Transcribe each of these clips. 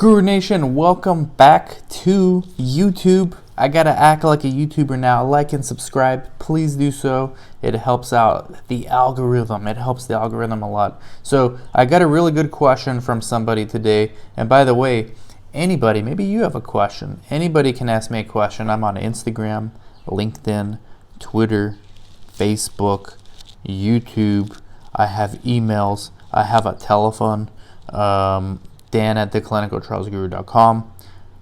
Guru Nation, welcome back to YouTube. I gotta act like a YouTuber now. Like and subscribe, please do so. It helps out the algorithm. It helps the algorithm a lot. So I got a really good question from somebody today. And by the way, anybody, maybe you have a question. Anybody can ask me a question. I'm on Instagram, LinkedIn, Twitter, Facebook, YouTube. I have emails. I have a telephone. Dan@theclinicaltrialsguru.com.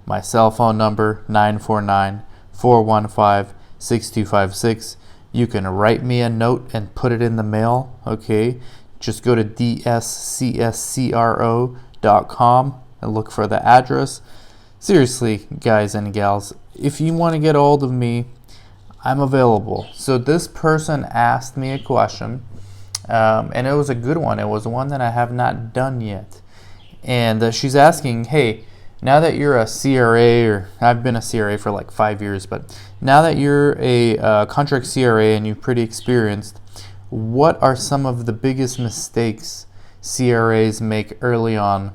My cell phone number, 949-415-6256. You can write me a note and put it in the mail, okay? Just go to dscscro.com and look for the address. Seriously, guys and gals, if you want to get a hold of me, I'm available. So this person asked me a question, and it was a good one. It was one that I have not done yet. And she's asking, hey, now that you're a CRA, or I've been a CRA for like 5 years, but now that you're a contract CRA and you're pretty experienced, what are some of the biggest mistakes CRAs make early on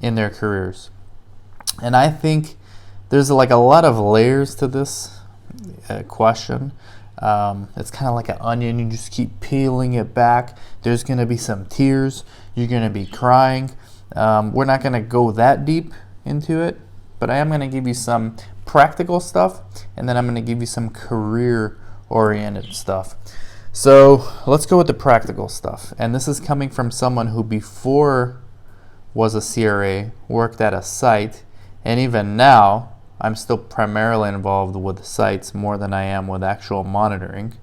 in their careers? And I think there's like a lot of layers to this question. It's kind of like an onion. You just keep peeling it back. There's going to be some tears. You're going to be crying. We're not going to go that deep into it, but I am going to give you some practical stuff, and then I'm going to give you some career-oriented stuff. So let's go with the practical stuff. And this is coming from someone who before was a CRA, worked at a site, and even now I'm still primarily involved with sites more than I am with actual monitoring.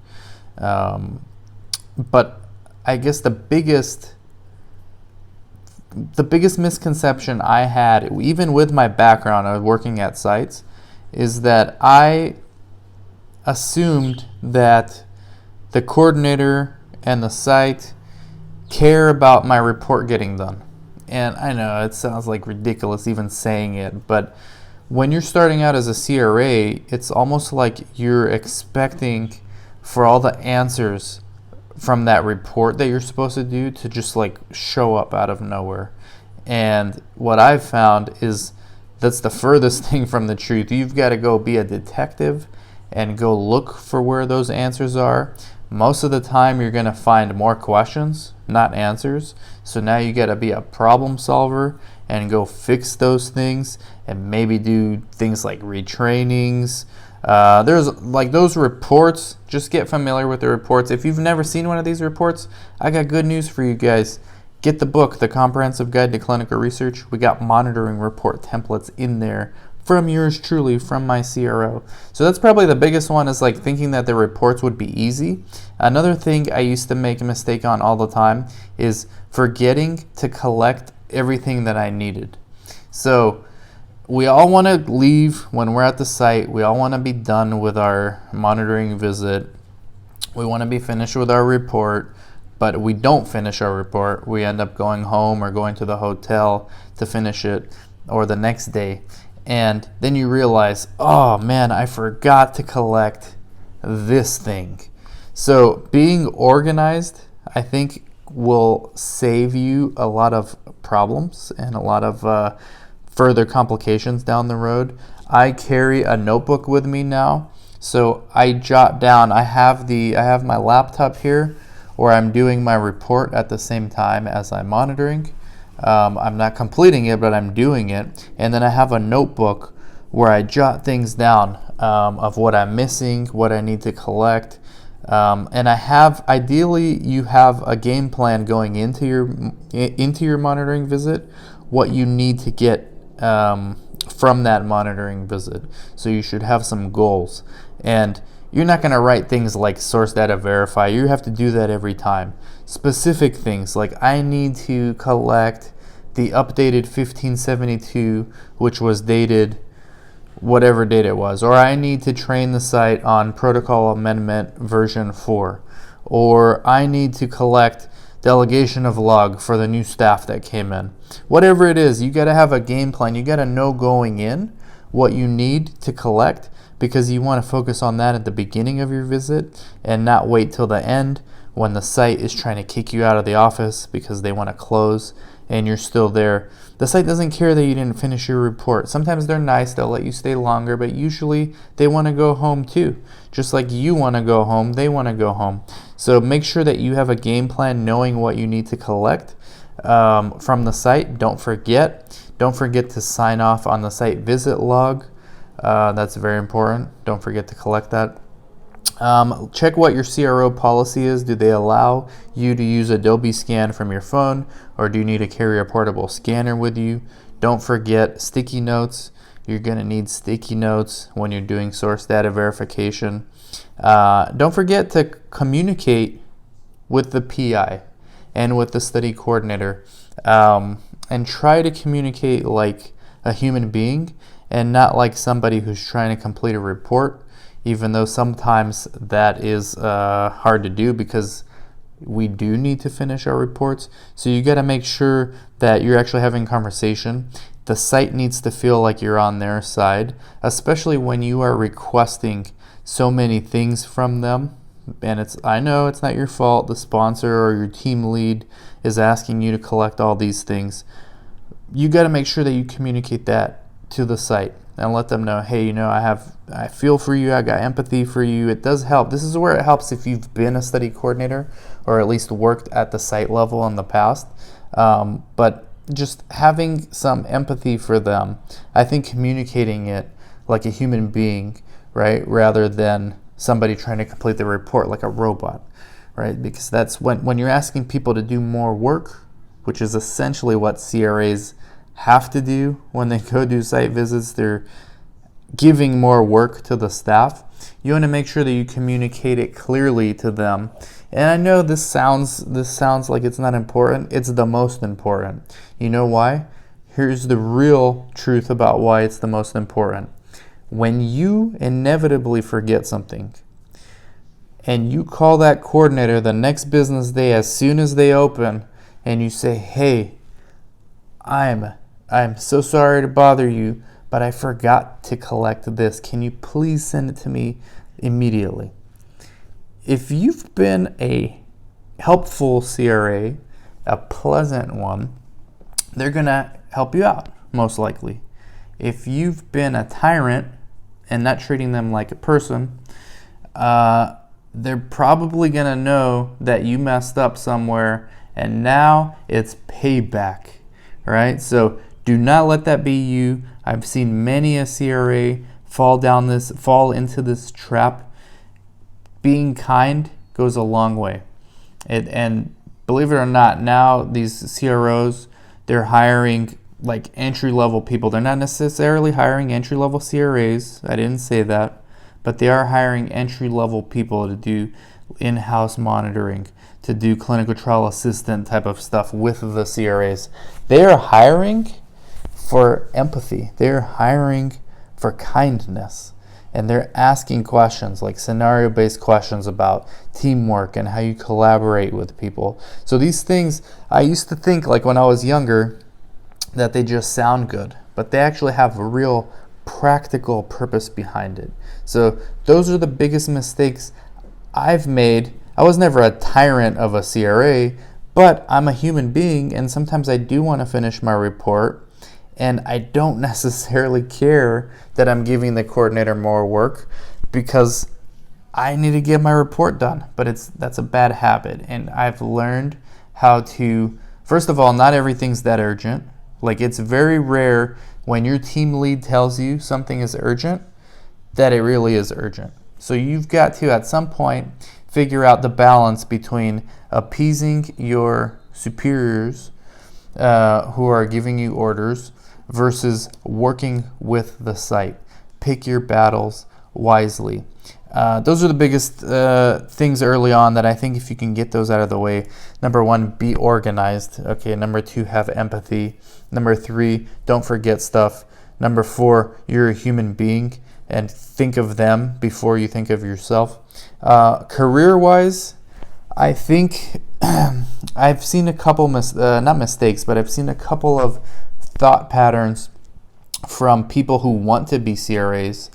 But I guess the biggest misconception I had, even with my background of working at sites, is that I assumed that the coordinator and the site care about my report getting done. And I know it sounds like ridiculous even saying it, but when you're starting out as a CRA, it's almost like you're expecting for all the answers from that report that you're supposed to do to just like show up out of nowhere. And what I've found is that's the furthest thing from the truth. You've got to go be a detective and go look for where those answers are. Most of the time you're going to find more questions, not answers. So now you got to be a problem solver and go fix those things and maybe do things like retrainings. There's like those reports, just get familiar with the reports. If you've never seen one of these reports, I got good news for you guys. Get the book, The Comprehensive Guide to Clinical Research. We got monitoring report templates in there from yours truly, from my CRO. So that's probably the biggest one, is like thinking that the reports would be easy. Another thing I used to make a mistake on all the time is forgetting to collect everything that I needed. So we all want to leave when we're at the site. We all want to be done with our monitoring visit. We want to be finished with our report, but we don't finish our report. We end up going home or going to the hotel to finish it, or the next day. And then you realize, oh man, I forgot to collect this thing. So being organized, I think, will save you a lot of problems and a lot of further complications down the road. I carry a notebook with me now, so I jot down. I have my laptop here where I'm doing my report at the same time as I'm monitoring. I'm not completing it, but I'm doing it. And then I have a notebook where I jot things down of what I'm missing, what I need to collect. And ideally you have a game plan going into your monitoring visit, what you need to get from that monitoring visit. So you should have some goals. And you're not going to write things like source data verify. You have to do that every time. Specific things like I need to collect the updated 1572, which was dated whatever date it was, or I need to train the site on protocol amendment version 4, or I need to collect delegation of log for the new staff that came in. Whatever it is, you got to have a game plan. You got to know going in what you need to collect, because you want to focus on that at the beginning of your visit and not wait till the end when the site is trying to kick you out of the office because they want to close and you're still there. The site doesn't care that you didn't finish your report. Sometimes they're nice, they'll let you stay longer, but usually they want to go home too. Just like you want to go home, they want to go home. So make sure that you have a game plan knowing what you need to collect from the site. Don't forget to sign off on the site visit log. That's very important. Don't forget to collect that. Check what your CRO policy is. Do they allow you to use Adobe Scan from your phone, or do you need to carry a portable scanner with you? Don't forget sticky notes. You're going to need sticky notes when you're doing source data verification. Don't forget to communicate with the PI and with the study coordinator, and try to communicate like a human being and not like somebody who's trying to complete a report, even though sometimes that is hard to do because we do need to finish our reports. So you got to make sure that you're actually having conversation. The site needs to feel like you're on their side, especially when you are requesting so many things from them. And I know it's not your fault. The sponsor or your team lead is asking you to collect all these things. You got to make sure that you communicate that to the site and let them know, hey, I feel for you, I got empathy for you. It does help. This is where it helps if you've been a study coordinator or at least worked at the site level in the past. But just having some empathy for them, I think communicating it like a human being, right, rather than somebody trying to complete the report like a robot, right? Because that's when you're asking people to do more work, which is essentially what CRAs have to do when they go do site visits. They're giving more work to the staff. You want to make sure that you communicate it clearly to them. And I know this sounds like it's not important. It's the most important. You know why? Here's the real truth about why it's the most important. When you inevitably forget something and you call that coordinator the next business day as soon as they open and you say, hey, I'm so sorry to bother you, but I forgot to collect this. Can you please send it to me immediately? If you've been a helpful CRA, a pleasant one, they're going to help you out, most likely. If you've been a tyrant and not treating them like a person, they're probably going to know that you messed up somewhere and now it's payback, right? So do not let that be you. I've seen many a CRA fall into this trap. Being kind goes a long way. And believe it or not, now these CROs, they're hiring like entry-level people. They're not necessarily hiring entry-level CRAs. I didn't say that. But they are hiring entry-level people to do in-house monitoring, to do clinical trial assistant type of stuff with the CRAs. They are hiring for empathy. They're hiring for kindness. And they're asking questions like scenario-based questions about teamwork and how you collaborate with people. So these things, I used to think like when I was younger that they just sound good, but they actually have a real practical purpose behind it. So those are the biggest mistakes I've made. I was never a tyrant of a CRA, but I'm a human being and sometimes I do want to finish my report. And I don't necessarily care that I'm giving the coordinator more work because I need to get my report done. But that's a bad habit. And I've learned how to, first of all, not everything's that urgent. Like it's very rare when your team lead tells you something is urgent, that it really is urgent. So you've got to, at some point, figure out the balance between appeasing your superiors who are giving you orders versus working with the site. Pick your battles wisely. Those are the biggest things early on that I think if you can get those out of the way. Number 1, be organized. Okay. Number 2, have empathy. Number 3, don't forget stuff. Number 4, you're a human being and think of them before you think of yourself. Career-wise, I think I've seen a couple, not mistakes, but I've seen a couple of thought patterns from people who want to be CRAs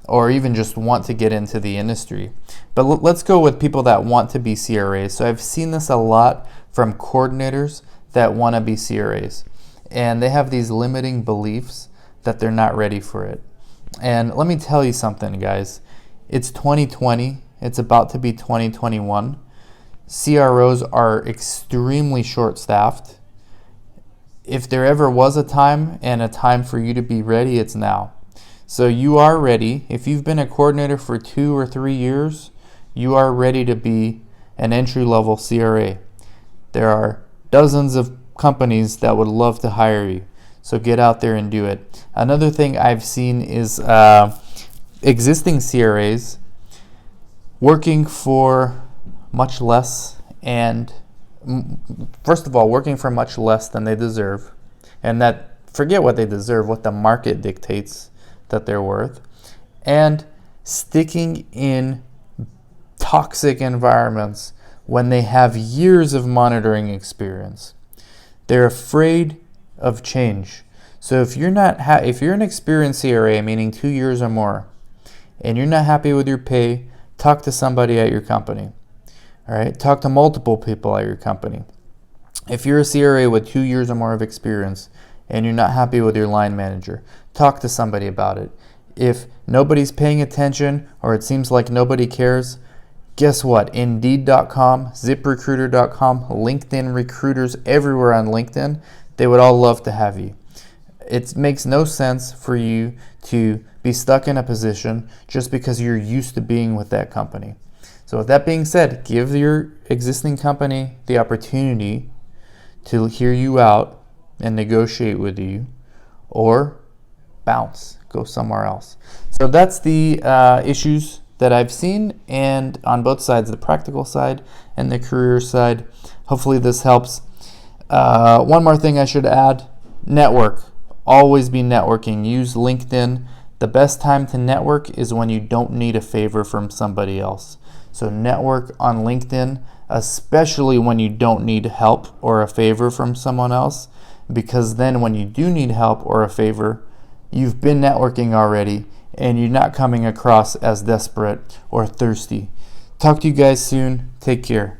or even just want to get into the industry. But let's go with people that want to be CRAs. So I've seen this a lot from coordinators that want to be CRAs. and they have these limiting beliefs that they're not ready for it. And let me tell you something, guys. It's 2020. It's about to be 2021. CROs are extremely short-staffed. If there ever was a time for you to be ready, it's now. So you are ready. If you've been a coordinator for 2 or 3 years, you are ready to be an entry-level CRA. There are dozens of companies that would love to hire you. So get out there and do it. Another thing I've seen is existing CRAs working for much less, and first of all, working for much less than they deserve. And that, forget what they deserve, what the market dictates that they're worth. And sticking in toxic environments when they have years of monitoring experience. They're afraid of change. So if you're an experienced CRA, meaning 2 years or more, and you're not happy with your pay, talk to somebody at your company. All right, talk to multiple people at your company. If you're a CRA with 2 years or more of experience and you're not happy with your line manager, talk to somebody about it. If nobody's paying attention or it seems like nobody cares, guess what? Indeed.com, ZipRecruiter.com, LinkedIn recruiters everywhere on LinkedIn, they would all love to have you. It makes no sense for you to be stuck in a position just because you're used to being with that company. So with that being said, give your existing company the opportunity to hear you out and negotiate with you, or bounce, go somewhere else. So that's the issues that I've seen, and on both sides, the practical side and the career side. Hopefully this helps. One more thing I should add, network. Always be networking. Use LinkedIn. The best time to network is when you don't need a favor from somebody else. So network on LinkedIn, especially when you don't need help or a favor from someone else, because then when you do need help or a favor, you've been networking already and you're not coming across as desperate or thirsty. Talk to you guys soon. Take care.